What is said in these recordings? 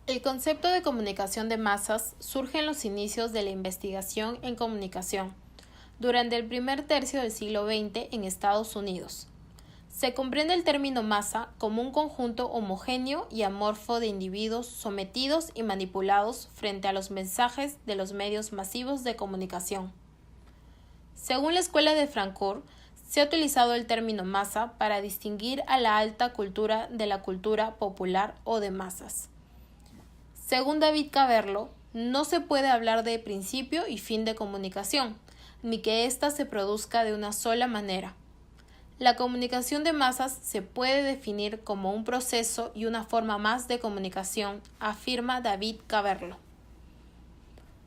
El concepto de comunicación de masas surge en los inicios de la investigación en comunicación, durante el primer tercio del siglo XX en Estados Unidos. Se comprende el término masa como un conjunto homogéneo y amorfo de individuos sometidos y manipulados frente a los mensajes de los medios masivos de comunicación. Según la Escuela de Frankfurt, se ha utilizado el término masa para distinguir a la alta cultura de la cultura popular o de masas. Según David Caverlo, no se puede hablar de principio y fin de comunicación, ni que ésta se produzca de una sola manera. La comunicación de masas se puede definir como un proceso y una forma más de comunicación, afirma David Caverlo.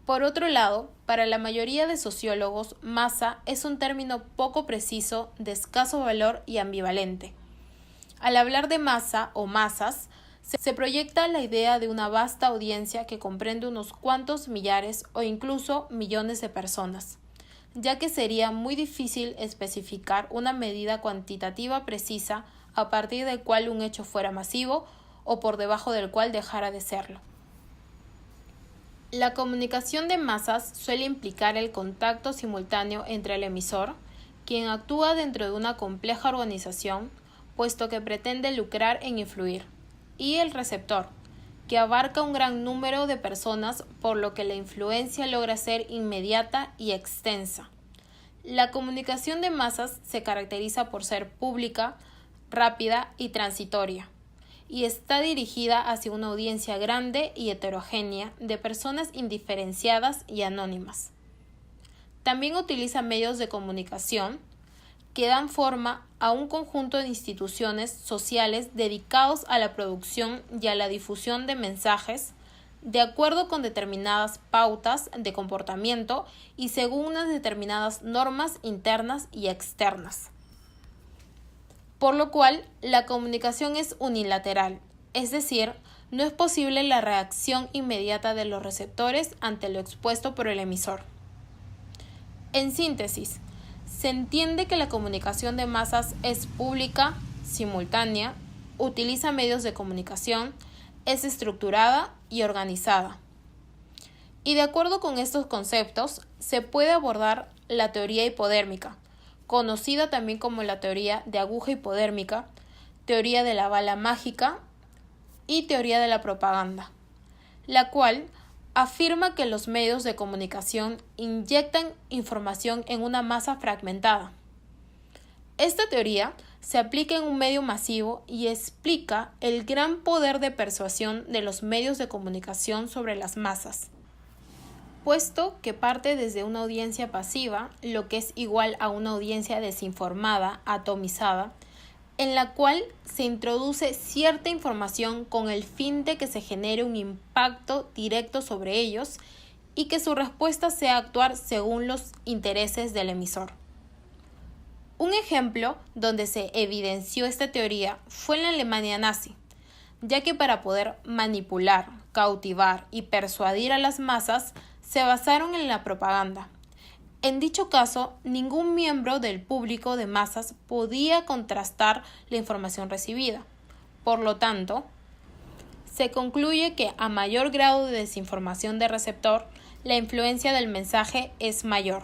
Por otro lado, para la mayoría de sociólogos, masa es un término poco preciso, de escaso valor y ambivalente. Al hablar de masa o masas, se proyecta la idea de una vasta audiencia que comprende unos cuantos millares o incluso millones de personas, ya que sería muy difícil especificar una medida cuantitativa precisa a partir del cual un hecho fuera masivo o por debajo del cual dejara de serlo. La comunicación de masas suele implicar el contacto simultáneo entre el emisor, quien actúa dentro de una compleja organización, puesto que pretende lucrar en influir, y el receptor, que abarca un gran número de personas, por lo que la influencia logra ser inmediata y extensa. La comunicación de masas se caracteriza por ser pública, rápida y transitoria, y está dirigida hacia una audiencia grande y heterogénea de personas indiferenciadas y anónimas. También utiliza medios de comunicación que dan forma a un conjunto de instituciones sociales dedicados a la producción y a la difusión de mensajes de acuerdo con determinadas pautas de comportamiento y según unas determinadas normas internas y externas. Por lo cual, la comunicación es unilateral, es decir, no es posible la reacción inmediata de los receptores ante lo expuesto por el emisor. En síntesis, se entiende que la comunicación de masas es pública, simultánea, utiliza medios de comunicación, es estructurada y organizada. Y de acuerdo con estos conceptos, se puede abordar la teoría hipodérmica, conocida también como la teoría de aguja hipodérmica, teoría de la bala mágica y teoría de la propaganda, la cual afirma que los medios de comunicación inyectan información en una masa fragmentada. Esta teoría se aplica en un medio masivo y explica el gran poder de persuasión de los medios de comunicación sobre las masas, puesto que parte desde una audiencia pasiva, lo que es igual a una audiencia desinformada, atomizada, en la cual se introduce cierta información con el fin de que se genere un impacto directo sobre ellos y que su respuesta sea actuar según los intereses del emisor. Un ejemplo donde se evidenció esta teoría fue en la Alemania nazi, ya que para poder manipular, cautivar y persuadir a las masas se basaron en la propaganda. En dicho caso, ningún miembro del público de masas podía contrastar la información recibida. Por lo tanto, se concluye que a mayor grado de desinformación del receptor, la influencia del mensaje es mayor.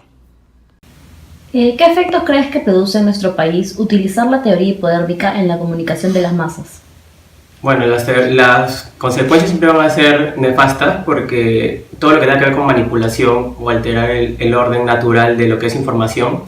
¿Qué efectos crees que produce en nuestro país utilizar la teoría hipodérmica en la comunicación de las masas? Bueno, las consecuencias siempre van a ser nefastas porque todo lo que tenga que ver con manipulación o alterar el orden natural de lo que es información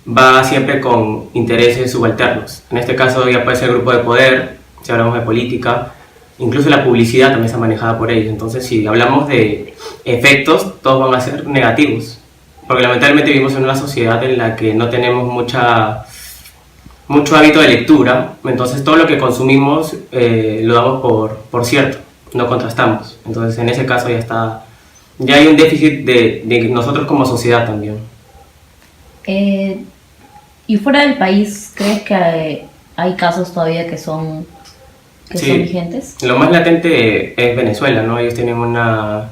va siempre con intereses subalternos. En este caso ya puede ser el grupo de poder, si hablamos de política, incluso la publicidad también está manejada por ellos. Entonces, si hablamos de efectos, todos van a ser negativos, porque lamentablemente vivimos en una sociedad en la que no tenemos mucho hábito de lectura, entonces todo lo que consumimos lo damos por cierto, no contrastamos. Entonces en ese caso ya hay un déficit de nosotros como sociedad también. ¿Y fuera del país, crees que hay casos todavía que son vigentes? Lo más latente es Venezuela, ¿no? Ellos tienen una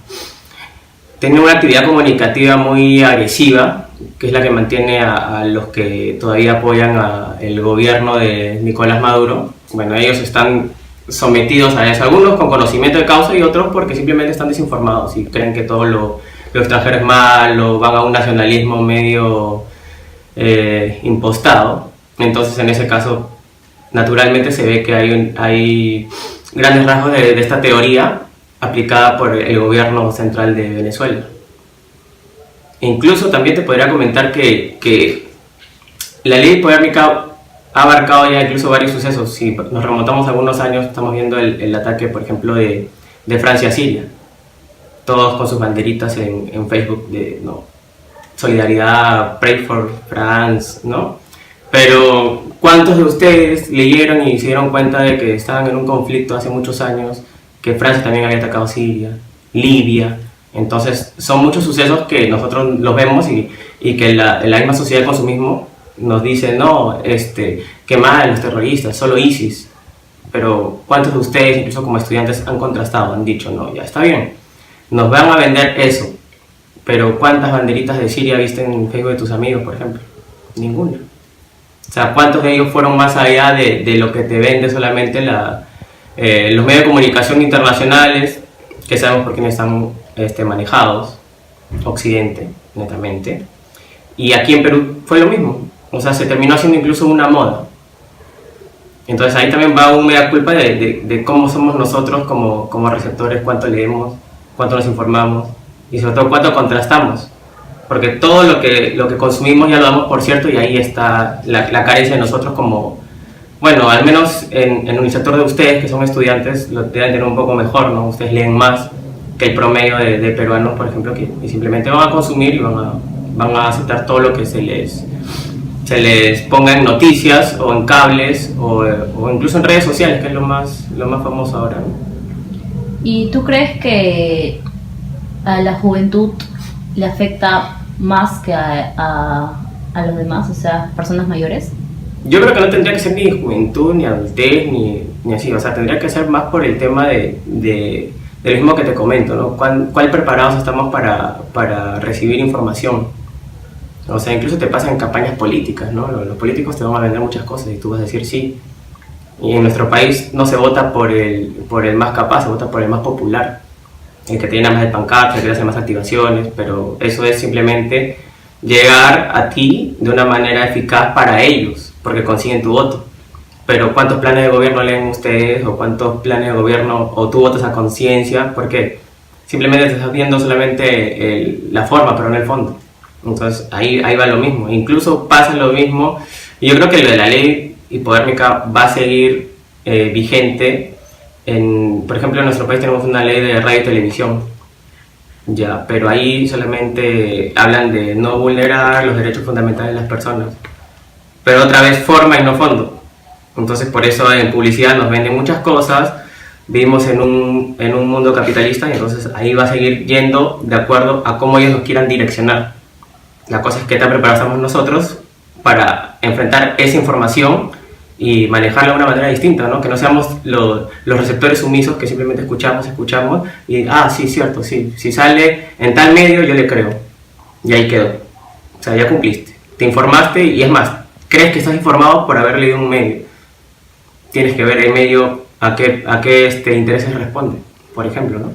actividad comunicativa muy agresiva, que es la que mantiene a los que todavía apoyan el gobierno de Nicolás Maduro. Bueno, ellos están sometidos a eso. Algunos con conocimiento de causa y otros porque simplemente están desinformados y creen que todo lo extranjero es malo, van a un nacionalismo medio impostado. Entonces, en ese caso, naturalmente se ve que hay grandes rasgos de esta teoría aplicada por el gobierno central de Venezuela. E incluso también te podría comentar que la ley hipodérmica ha abarcado ya incluso varios sucesos. Si nos remontamos algunos años, estamos viendo el ataque, por ejemplo, de Francia a Siria. Todos con sus banderitas en Facebook de solidaridad, pray for France, ¿no? Pero ¿cuántos de ustedes leyeron y se dieron cuenta de que estaban en un conflicto hace muchos años, que Francia también había atacado Siria, Libia? Entonces son muchos sucesos que nosotros los vemos y que la misma sociedad de consumismo nos dice, no, qué mal los terroristas, solo ISIS. Pero ¿cuántos de ustedes, incluso como estudiantes, han contrastado, han dicho, no, ya está bien, nos van a vender eso, pero ¿cuántas banderitas de Siria viste en Facebook de tus amigos, por ejemplo? Ninguna. O sea, ¿cuántos de ellos fueron más allá de lo que te vende solamente los medios de comunicación internacionales, que sabemos por quiénes están manejados, Occidente, netamente? Y aquí en Perú fue lo mismo. O sea, se terminó haciendo incluso una moda. Entonces ahí también va un mea culpa de cómo somos nosotros como receptores, cuánto leemos, cuánto nos informamos y sobre todo cuánto contrastamos. Porque todo lo que consumimos ya lo damos por cierto y ahí está la carencia de nosotros como, bueno, al menos en el sector de ustedes que son estudiantes lo deben tener un poco mejor, ¿no? Ustedes leen más que el promedio de peruanos, por ejemplo, que simplemente van a consumir y van a aceptar todo lo que se les ponga en noticias o en cables o incluso en redes sociales, que es lo más famoso ahora, ¿no? ¿Y tú crees que a la juventud le afecta más que a los demás, o sea, personas mayores? Yo creo que no tendría que ser ni juventud, ni adultez, ni así, o sea, tendría que ser más por el tema de lo mismo que te comento, ¿no? ¿Cuál preparados estamos para recibir información? O sea, incluso te pasa en campañas políticas, ¿no? Los políticos te van a vender muchas cosas y tú vas a decir sí. Y en nuestro país no se vota por el más capaz, se vota por el más popular. El que tiene más de pancartas, el que hace más activaciones, pero eso es simplemente llegar a ti de una manera eficaz para ellos, porque consiguen tu voto. Pero ¿cuántos planes de gobierno leen ustedes? ¿O cuántos planes de gobierno, o tú votas a conciencia? Porque simplemente te estás viendo solamente la forma, pero no el fondo. Entonces ahí va lo mismo, incluso pasa lo mismo, y yo creo que lo de la ley hipodérmica va a seguir vigente. Por ejemplo, en nuestro país tenemos una ley de radio y televisión, ya, pero ahí solamente hablan de no vulnerar los derechos fundamentales de las personas, pero otra vez forma y no fondo. Entonces por eso en publicidad nos venden muchas cosas, vivimos en un mundo capitalista y entonces ahí va a seguir yendo de acuerdo a cómo ellos nos quieran direccionar. La cosa es que tan preparados estamos nosotros para enfrentar esa información y manejarla de una manera distinta, ¿no? Que no seamos los receptores sumisos que simplemente escuchamos y, sí, cierto, sí, si sale en tal medio yo le creo. Y ahí quedó. O sea, ya cumpliste. Te informaste y es más, crees que estás informado por haber leído un medio. Tienes que ver el medio a qué intereses responde, por ejemplo, ¿no?